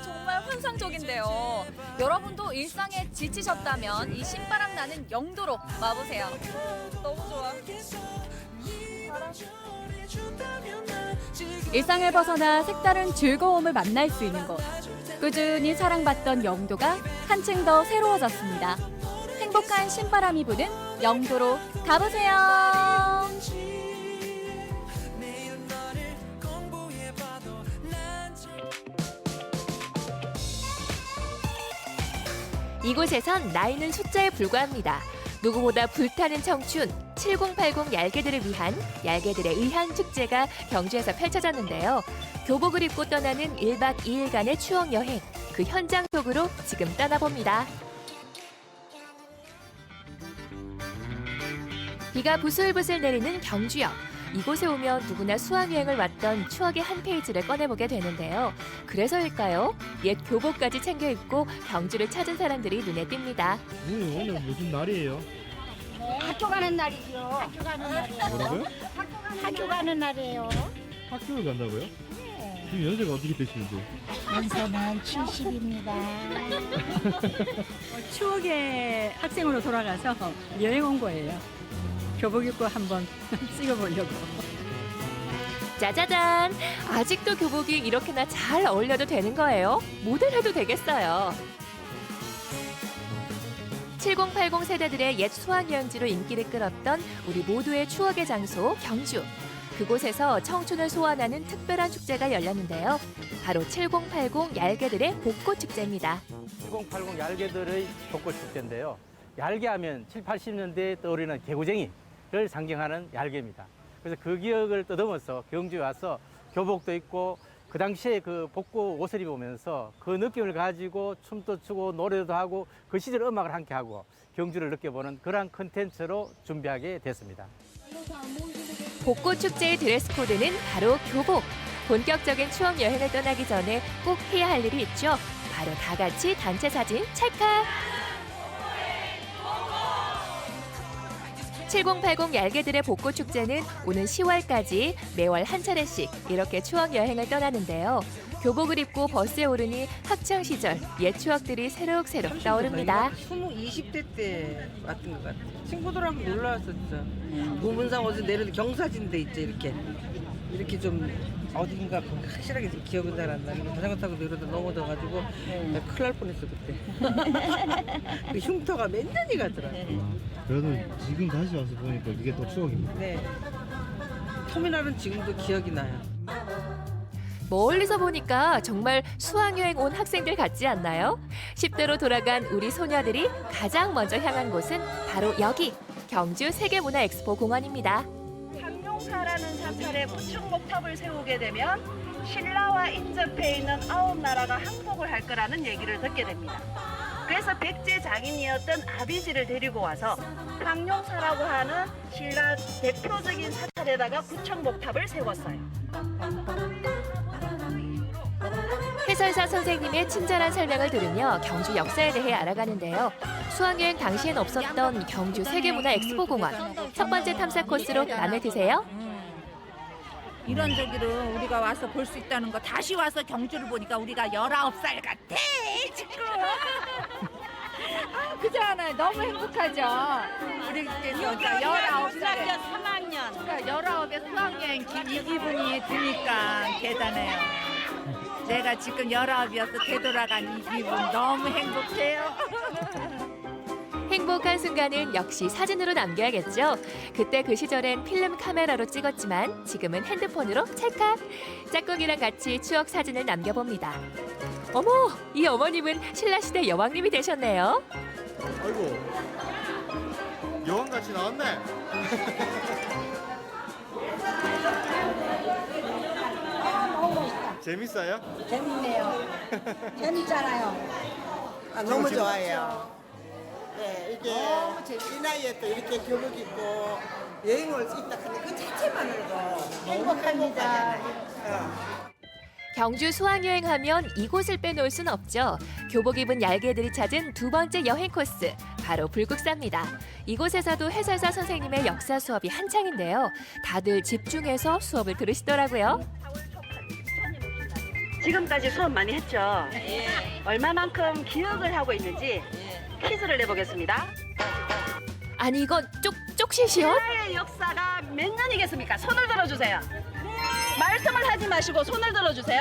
정말 환상적인데요. 여러분도 일상에 지치셨다면 이 신바람 나는 영도로 와보세요. 너무 좋아. 일상을 벗어나 색다른 즐거움을 만날 수 있는 곳. 꾸준히 사랑받던 영도가 한층 더 새로워졌습니다. 행복한 신바람이 부는 영도로 가보세요. 이곳에선 나이는 숫자에 불과합니다. 누구보다 불타는 청춘, 7080 얄개들을 위한 얄개들의 의한 축제가 경주에서 펼쳐졌는데요. 교복을 입고 떠나는 1박 2일간의 추억 여행, 그 현장 속으로 지금 떠나봅니다. 비가 부슬부슬 내리는 경주역. 이곳에 오면 누구나 수학여행을 왔던 추억의 한 페이지를 꺼내보게 되는데요. 그래서일까요? 옛 교복까지 챙겨 입고 경주를 찾은 사람들이 눈에 띕니다. 오늘 무슨 날이에요? 학교 가는 날이죠. 학교 가는 날이에요. 뭐라고요? 학교 가는 날이에요. 학교를 간다고요? 네. 지금 연세가 어떻게 되시는데? 연세는 70입니다. 추억의 학생으로 돌아가서 여행 온 거예요. 교복 입고 한번 찍어보려고. 짜자잔! 아직도 교복이 이렇게나 잘 어울려도 되는 거예요? 모델해도 되겠어요. 7080 세대들의 옛 수학여행지로 인기를 끌었던 우리 모두의 추억의 장소 경주. 그곳에서 청춘을 소환하는 특별한 축제가 열렸는데요. 바로 7080 얄개들의 복고축제입니다. 7080 얄개들의 복고축제인데요. 얄개하면 7, 80년대에 떠오르는 개구쟁이를 상징하는 얄개입니다. 그래서 그 기억을 떠듬어서 경주에 와서 교복도 입고 그 당시에 그 복고 옷을 입으면서 그 느낌을 가지고 춤도 추고 노래도 하고 그 시절 음악을 함께 하고 경주를 느껴보는 그런 콘텐츠로 준비하게 됐습니다. 복고축제의 드레스 코드는 바로 교복. 본격적인 추억 여행을 떠나기 전에 꼭 해야 할 일이 있죠. 바로 다 같이 단체 사진 찰칵! 7080 얄개들의 복고축제는 오는 10월까지 매월 한 차례씩 이렇게 추억 여행을 떠나는데요. 교복을 입고 버스에 오르니 학창시절 옛 추억들이 새록새록 떠오릅니다. 20대 때 왔던 것 같아요. 친구들하고 놀러 왔었죠. 무문상 어디서 내려도 경사진 데 있죠, 이렇게. 이렇게 좀 어딘가 확실하게 기억은 잘 안 나는데 자전거 타고 내려다 넘어져가지고 나 큰일 날 뻔했어 그때. 그 흉터가 몇 년이 가더라. 그래도 지금 다시 와서 보니까 이게 또 추억입니다. 네. 터미널은 지금도 기억이 나요. 멀리서 보니까 정말 수학여행 온 학생들 같지 않나요? 10대로 돌아간 우리 소녀들이 가장 먼저 향한 곳은 바로 여기 경주 세계문화엑스포 공원입니다. 항룡사라는 사찰에 구축목탑을 세우게 되면 신라와 인접해 있는 9나라가 항복을 할 거라는 얘기를 듣게 됩니다. 그래서 백제 장인이었던 아비지를 데리고 와서 항룡사라고 하는 신라 대표적인 사찰에다가 구축목탑을 세웠어요. 해설사 선생님의 친절한 설명을 들으며 경주 역사에 대해 알아가는데요. 수학여행 당시엔 없었던 경주 세계문화엑스포공원. 첫 번째 탐사 코스로 마음에 드세요? 이런 저기로 우리가 와서 볼 수 있다는 거 다시 와서 경주를 보니까 우리가 19살 같아 지금. 그지 않아요? 너무 행복하죠? 우리 그래서 19살 3학년 그러니까 19에 수학여행 이 기분이 드니까 대단해요. 내가 지금 19이어서 되돌아간 이 기분 너무 행복해요. 행복한 순간은 역시 사진으로 남겨야겠죠. 그때 그 시절엔 필름 카메라로 찍었지만 지금은 핸드폰으로 찰칵. 짝꿍이랑 같이 추억 사진을 남겨봅니다. 어머, 이 어머님은 신라시대 여왕님이 되셨네요. 아이고, 여왕같이 나왔네. 재밌어요? 재밌네요. 재밌잖아요. 너무 좋아요. 네, 이게 이 나이에 또 이렇게 교복 입고 여행 올 수 있다 하는 그 자체만으로도 행복합니다. 경주 수학여행하면 이곳을 빼놓을 순 없죠. 교복 입은 얄개들이 찾은 두 번째 여행 코스, 바로 불국사입니다. 이곳에서도 해설사 선생님의 역사 수업이 한창인데요. 다들 집중해서 수업을 들으시더라고요. 지금까지 수업 많이 했죠? 얼마만큼 기억을 하고 있는지 퀴즈를 내보겠습니다. 아니 이건 쪽시시요? 신라의 역사가 몇 년이겠습니까? 손을 들어주세요. 말씀을 하지 마시고 손을 들어주세요.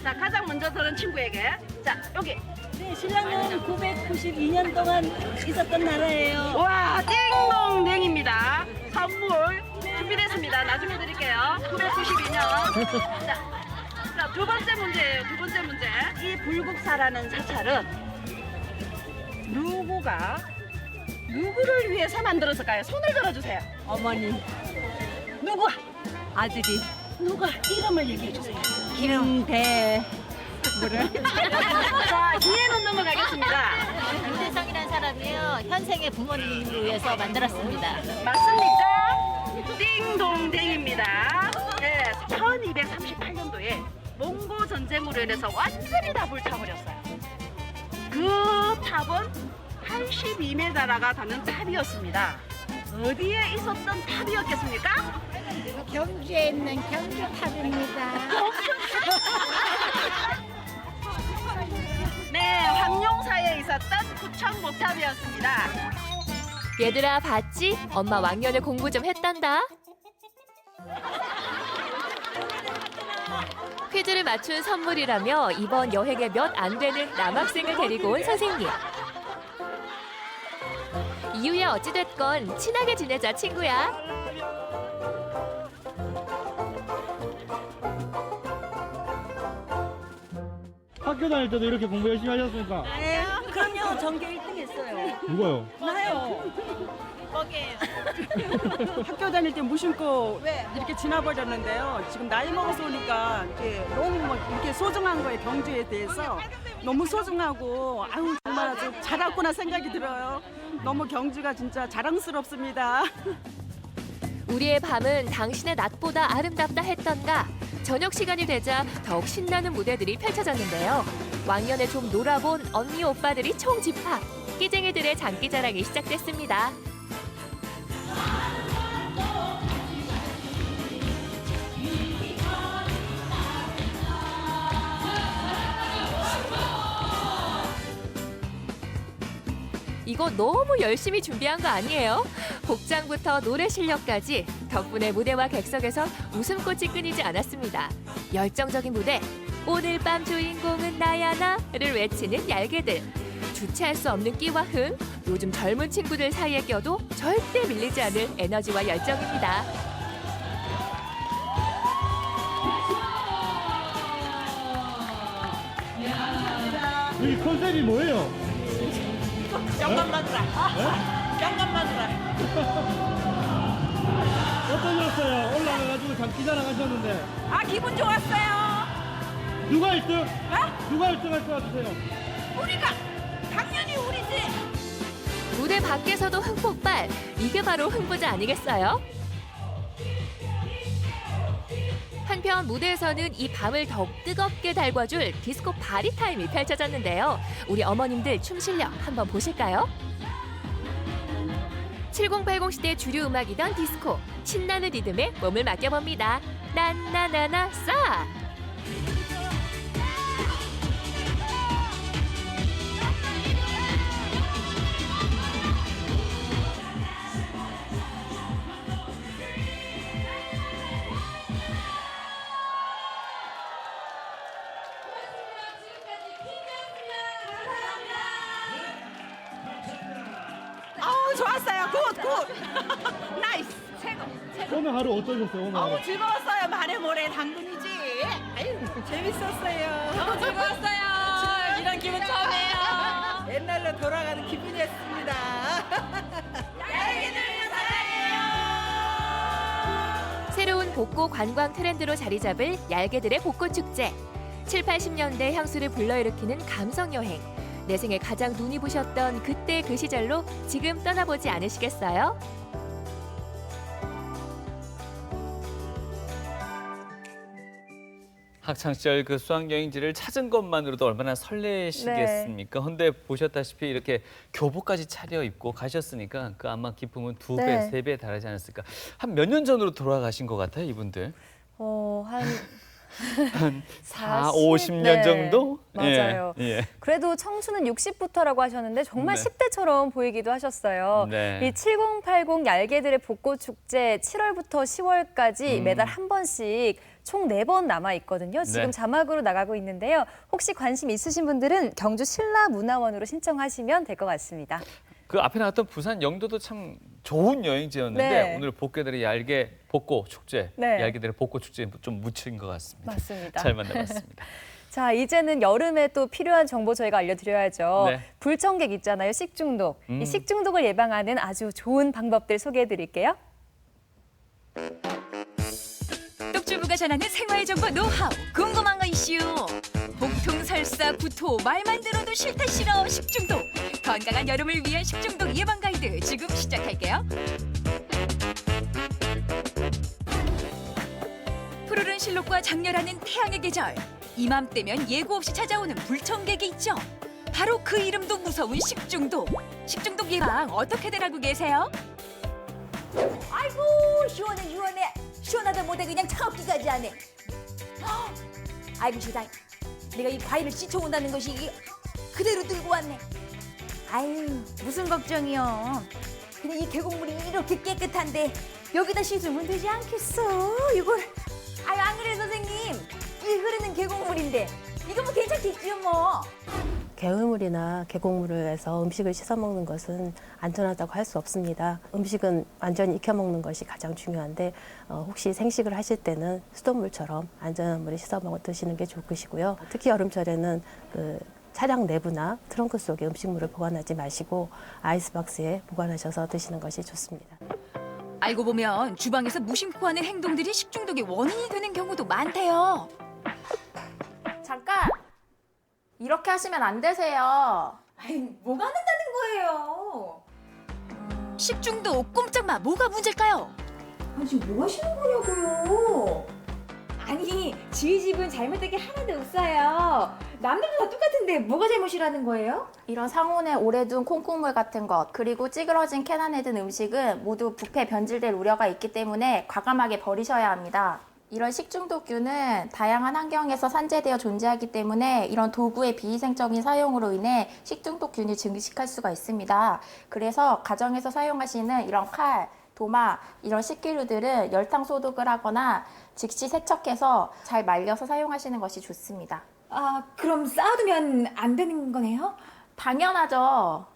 자, 가장 먼저 들은 친구에게. 자, 여기. 네, 신라는 992년 동안 있었던 나라예요. 와, 띵동댕입니다. 선물 준비됐습니다. 나중에 드릴게요. 992년. 자, 두 번째 문제예요. 두 번째 문제. 이 불국사라는 사찰은 누구를 위해서 만들었을까요? 손을 들어주세요. 어머니, 누구? 아들이. 누가? 이름을 얘기해 주세요. 김대. 자, 기회는 넘어가겠습니다. 김대성이라는 사람이요. 현생의 부모님을 위해서 만들었습니다. 맞습니까? 띵동댕입니다. 네, 1238년도에 몽고 전쟁으로 인해서 완전히 다 불타버렸어요. 그 탑은 82m가 되는 탑이었습니다. 어디에 있었던 탑이었겠습니까? 경주에 있는 경주탑입니다. 네, 황룡사에 있었던 구청목탑이었습니다. 얘들아 봤지? 엄마 왕년에 공부 좀 했단다. 퀴즈를 맞춘 선물이라며 이번 여행에 몇 안 되는 남학생을 데리고 온 선생님. 이후에 어찌됐건 친하게 지내자 친구야. 학교 다닐 때도 이렇게 공부 열심히 하셨습니까? 네, 그럼요. 전교 1등 했어요. 누가요? 나요. 학교 다닐 때 무심코 이렇게 지나버렸는데요. 지금 나이 먹어서 오니까 이제 너무 막 이렇게 소중한 거에 경주에 대해서 너무 소중하고 아유 정말 아주 잘 왔구나 생각이 들어요. 너무 경주가 진짜 자랑스럽습니다. 우리의 밤은 당신의 낮보다 아름답다 했던가. 저녁 시간이 되자 더욱 신나는 무대들이 펼쳐졌는데요. 왕년에 좀 놀아본 언니 오빠들이 총집합. 끼쟁이들의 장기자랑이 시작됐습니다. 이거 너무 열심히 준비한 거 아니에요? 복장부터 노래 실력까지 덕분에 무대와 객석에서 웃음꽃이 끊이지 않았습니다. 열정적인 무대, 오늘 밤 주인공은 나야 나를 외치는 얄개들. 주체할 수 없는 끼와 흥, 요즘 젊은 친구들 사이에 껴도 절대 밀리지 않을 에너지와 열정입니다. 이 컨셉이 뭐예요? 영감 마누라. 영감 마누라. 어떠셨어요? 올라가가지고 장기 자랑하셨는데. 아, 기분 좋았어요. 누가 1등? 누가 1등 할 것 같으세요? 우리가 당연히 우리지. 무대 밖에서도 흥폭발, 이게 바로 흥부자 아니겠어요? 한편 무대에서는 이 밤을 더욱 뜨겁게 달궈줄 디스코 파리 타임이 펼쳐졌는데요. 우리 어머님들 춤 실력 한번 보실까요? 7080 시대 주류 음악이던 디스코, 신나는 리듬에 몸을 맡겨봅니다. 난나나나 싸! 아우, 좋았어요. 굿. 나이스. 최고. 오늘 하루 어떠셨어요? 오늘 하루? 너무 즐거웠어요. 말해 뭐래 당근이지. 아유, 재밌었어요. 너무 즐거웠어요. 이런 기분 처음이에요. 옛날로 돌아가는 기분이었습니다. 얄개들 사랑해요. 새로운 복고 관광 트렌드로 자리 잡을 얄개들의 복고 축제. 7, 80년대 향수를 불러일으키는 감성 여행. 내 생에 가장 눈이 부셨던 그때 그 시절로 지금 떠나보지 않으시겠어요? 학창시절 그 수학여행지를 찾은 것만으로도 얼마나 설레시겠습니까? 근데 보셨다시피 이렇게 교복까지 차려입고 가셨으니까 그 아마 기쁨은 2배, 네. 3배 달하지 않았을까. 한 몇 년 전으로 돌아가신 것 같아요, 이분들. 한 4, 50년 정도? 맞아요. 예. 그래도 청춘은 60부터라고 하셨는데 정말 네. 10대처럼 보이기도 하셨어요. 네. 이 7080 얄개들의 복고 축제 7월부터 10월까지 매달 한 번씩 총 4번 남아 있거든요. 지금 네. 자막으로 나가고 있는데요. 혹시 관심 있으신 분들은 경주 신라문화원으로 신청하시면 될 것 같습니다. 그 앞에 나왔던 부산 영도도 참 좋은 여행지였는데 네. 오늘 복개들의 얄개 복고 축제, 네. 얄개들의 복고 축제에 좀 묻힌 것 같습니다. 맞습니다. 잘 만나봤습니다. 자, 이제는 여름에 또 필요한 정보 저희가 알려드려야죠. 네. 불청객 있잖아요, 식중독. 음. 이 식중독을 예방하는 아주 좋은 방법들 소개해드릴게요. 떡주부가 전하는 생활정보 노하우, 궁금한 거 이슈. 복통, 설사, 구토, 말만 들어도 싫다 싫어 식중독. 건강한 여름을 위한 식중독 예방 가이드 지금 시작할게요. 푸르른 실록과 장렬하는 태양의 계절. 이맘때면 예고 없이 찾아오는 불청객이 있죠. 바로 그 이름도 무서운 식중독. 식중독 예방 어떻게들 하고 계세요? 아이고 시원해 시원해. 시원하다 못해 그냥 차갑기까지 하네. 아이고 세상에. 내가 이 과일을 씻어온다는 것이 이게 그대로 들고 왔네. 아유 무슨 걱정이요. 그냥 이 계곡물이 이렇게 깨끗한데 여기다 씻으면 되지 않겠어 이걸. 아유 안 그래 선생님. 이 흐르는 계곡물인데 이거 뭐 괜찮겠지요 뭐. 개울물이나 계곡물에서 음식을 씻어 먹는 것은 안전하다고 할 수 없습니다. 음식은 완전히 익혀 먹는 것이 가장 중요한데 혹시 생식을 하실 때는 수돗물처럼 안전한 물에 씻어 먹어 드시는 게 좋을 것이고요. 특히 여름철에는 그 차량 내부나 트렁크 속에 음식물을 보관하지 마시고 아이스박스에 보관하셔서 드시는 것이 좋습니다. 알고 보면 주방에서 무심코 하는 행동들이 식중독의 원인이 되는 경우도 많대요. 잠깐! 이렇게 하시면 안 되세요. 아이 뭐가 안 된다는 거예요. 식중독 꼼짝마 뭐가 문제일까요? 아니 지금 뭐 하시는 거냐고요. 아니 지희 집은 잘못된 게 하나도 없어요. 남들도 다 똑같은데 뭐가 잘못이라는 거예요? 이런 상온에 오래 둔 콩국물 같은 것, 그리고 찌그러진 캔 안에 든 음식은 모두 부패 변질될 우려가 있기 때문에 과감하게 버리셔야 합니다. 이런 식중독균은 다양한 환경에서 산재되어 존재하기 때문에 이런 도구의 비위생적인 사용으로 인해 식중독균이 증식할 수가 있습니다. 그래서 가정에서 사용하시는 이런 칼, 도마 이런 식기류들은 열탕 소독을 하거나 즉시 세척해서 잘 말려서 사용하시는 것이 좋습니다. 아, 그럼 쌓아두면 안 되는 거네요? 당연하죠.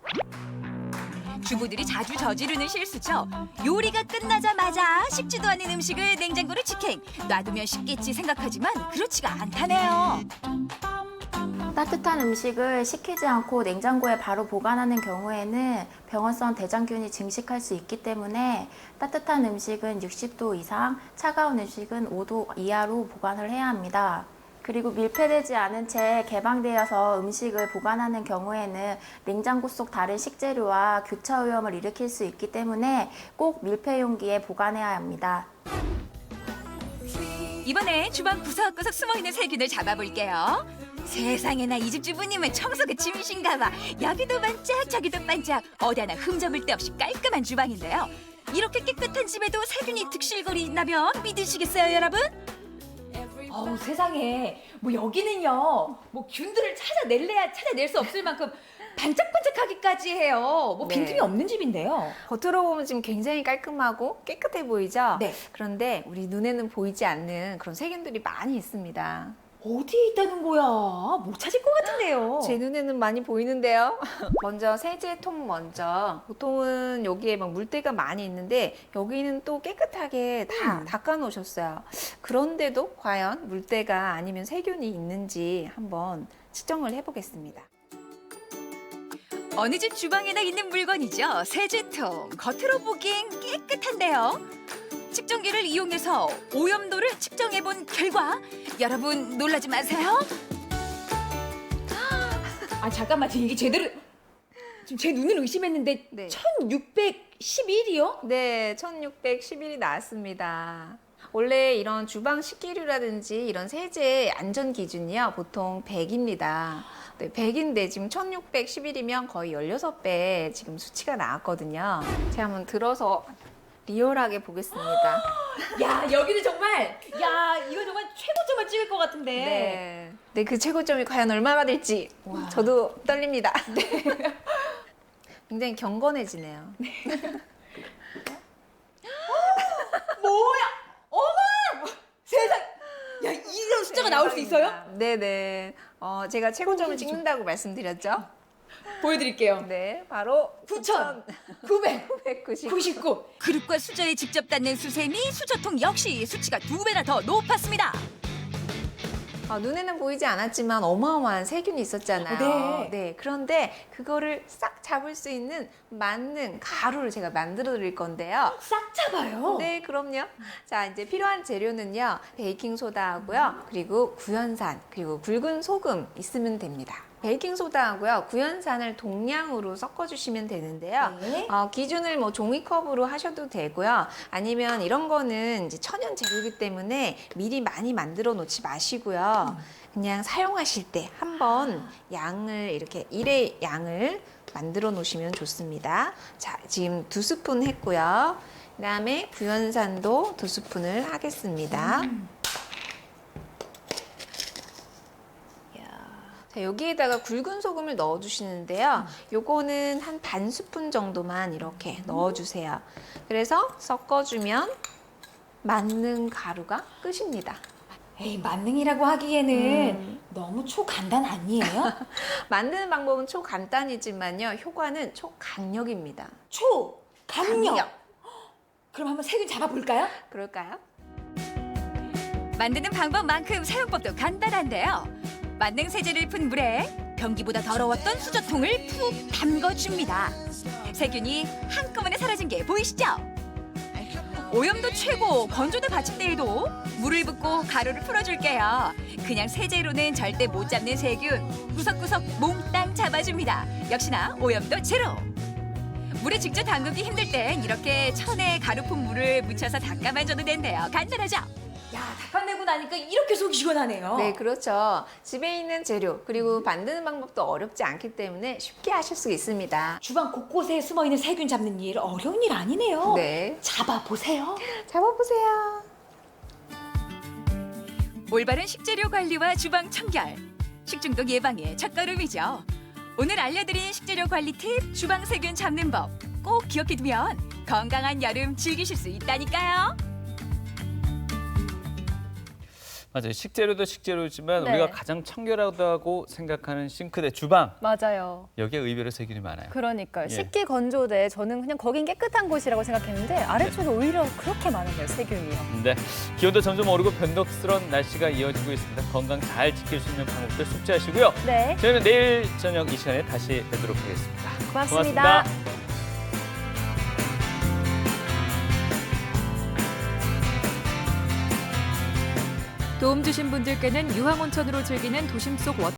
주부들이 자주 저지르는 실수죠. 요리가 끝나자마자 식지도 않은 음식을 냉장고로 직행. 놔두면 식겠지 생각하지만 그렇지가 않다네요. 따뜻한 음식을 식히지 않고 냉장고에 바로 보관하는 경우에는 병원성 대장균이 증식할 수 있기 때문에 따뜻한 음식은 60도 이상, 차가운 음식은 5도 이하로 보관을 해야 합니다. 그리고 밀폐되지 않은 채 개방되어서 음식을 보관하는 경우에는 냉장고 속 다른 식재료와 교차 오염을 일으킬 수 있기 때문에 꼭 밀폐 용기에 보관해야 합니다. 이번에 주방 구석구석 숨어있는 세균을 잡아볼게요. 세상에나 이 집 주부님은 청소가 취미신가 봐. 여기도 반짝 저기도 반짝 어디 하나 흠잡을 데 없이 깔끔한 주방인데요. 이렇게 깨끗한 집에도 세균이 득실거린다면 믿으시겠어요, 여러분? 어우, 세상에. 뭐 여기는요. 뭐 균들을 찾아낼 수 없을 만큼 반짝반짝하기까지 해요. 뭐 네. 빈틈이 없는 집인데요. 겉으로 보면 지금 굉장히 깔끔하고 깨끗해 보이죠? 네. 그런데 우리 눈에는 보이지 않는 그런 세균들이 많이 있습니다. 어디에 있다는 거야? 못 찾을 것 같은데요. 제 눈에는 많이 보이는데요. 먼저 세제통 먼저. 보통은 여기에 막 물때가 많이 있는데 여기는 또 깨끗하게 다 닦아 놓으셨어요. 그런데도 과연 물때가 아니면 세균이 있는지 한번 측정을 해보겠습니다. 어느 집 주방에나 있는 물건이죠. 세제통. 겉으로 보기엔 깨끗한데요. 측정기를 이용해서 오염도를 측정해본 결과 여러분 놀라지 마세요. 아, 잠깐만. 이게 제대로 지금 제 눈을 의심했는데 네. 1611이요? 네, 1611이 나왔습니다. 원래 이런 주방 식기류라든지 이런 세제 안전 기준이요. 보통 100입니다. 네, 100인데 지금 1611이면 거의 16배 지금 수치가 나왔거든요. 제가 한번 들어서 리얼하게 보겠습니다. 야, 여기는 정말 이거 정말 최고점을 찍을 것 같은데. 네. 네, 그 최고점이 과연 얼마가 될지 저도 떨립니다. 네. 굉장히 경건해지네요. 네. 뭐야? 어머! 세상! 야, 이런 숫자가 나올 수 있어요? 네네. 제가 최고점을 찍는다고 말씀드렸죠? 보여드릴게요. 네, 바로 9,999. 그릇과 수저에 직접 닿는 수세미, 수저통 역시 수치가 2배나 더 높았습니다. 눈에는 보이지 않았지만 어마어마한 세균이 있었잖아요. 네. 그런데 그거를 싹 잡을 수 있는 맞는 가루를 제가 만들어 드릴 건데요. 싹 잡아요? 네, 그럼요. 자, 이제 필요한 재료는요. 베이킹소다하고요. 그리고 구연산, 그리고 굵은 소금 있으면 됩니다. 베이킹소다하고요. 구연산을 동량으로 섞어주시면 되는데요. 네. 기준을 뭐 종이컵으로 하셔도 되고요. 아니면 이런 거는 이제 천연 재료이기 때문에 미리 많이 만들어 놓지 마시고요. 그냥 사용하실 때 한번 양을 이렇게 1의 양을 만들어 놓으시면 좋습니다. 자, 지금 2스푼 했고요. 그다음에 구연산도 2스푼을 하겠습니다. 자, 여기에다가 굵은 소금을 넣어주시는데요. 요거는 한 반 스푼 정도만 이렇게 넣어주세요. 그래서 섞어주면 만능 가루가 끝입니다. 에이, 만능이라고 하기에는 너무 초간단 아니에요? 만드는 방법은 초간단이지만요. 효과는 초강력입니다. 초강력! 그럼 한번 세균 잡아볼까요? 그럴까요? 만드는 방법만큼 사용법도 간단한데요. 만능 세제를 푼 물에 변기보다 더러웠던 수저통을 푹 담궈줍니다. 세균이 한꺼번에 사라진 게 보이시죠? 오염도 최고, 건조대 받침대에도 물을 붓고 가루를 풀어줄게요. 그냥 세제로는 절대 못 잡는 세균, 구석구석 몽땅 잡아줍니다. 역시나 오염도 제로. 물에 직접 담그기 힘들 땐 이렇게 천에 가루 푼 물을 묻혀서 닦아만 줘도 된대요. 간단하죠? 야, 닦아내고 나니까 이렇게 속이 시원하네요. 네, 그렇죠. 집에 있는 재료 그리고 만드는 방법도 어렵지 않기 때문에 쉽게 하실 수 있습니다. 주방 곳곳에 숨어있는 세균 잡는 일 어려운 일 아니네요. 네. 잡아보세요. 잡아보세요. 올바른 식재료 관리와 주방 청결, 식중독 예방의 첫걸음이죠. 오늘 알려드린 식재료 관리 팁, 주방 세균 잡는 법 꼭 기억해두면 건강한 여름 즐기실 수 있다니까요. 맞아요. 식재료도 식재료지만 네. 우리가 가장 청결하다고 생각하는 싱크대, 주방. 맞아요. 여기에 의외로 세균이 많아요. 그러니까요. 예. 식기 건조대 저는 그냥 거긴 깨끗한 곳이라고 생각했는데 아래쪽에 오히려 그렇게 많은데요, 세균이요. 네, 기온도 점점 오르고 변덕스러운 날씨가 이어지고 있습니다. 건강 잘 지킬 수 있는 방법들 숙지하시고요. 네. 저희는 내일 저녁 이 시간에 다시 뵙도록 하겠습니다. 고맙습니다. 도움 주신 분들께는 유황온천으로 즐기는 도심 속 워터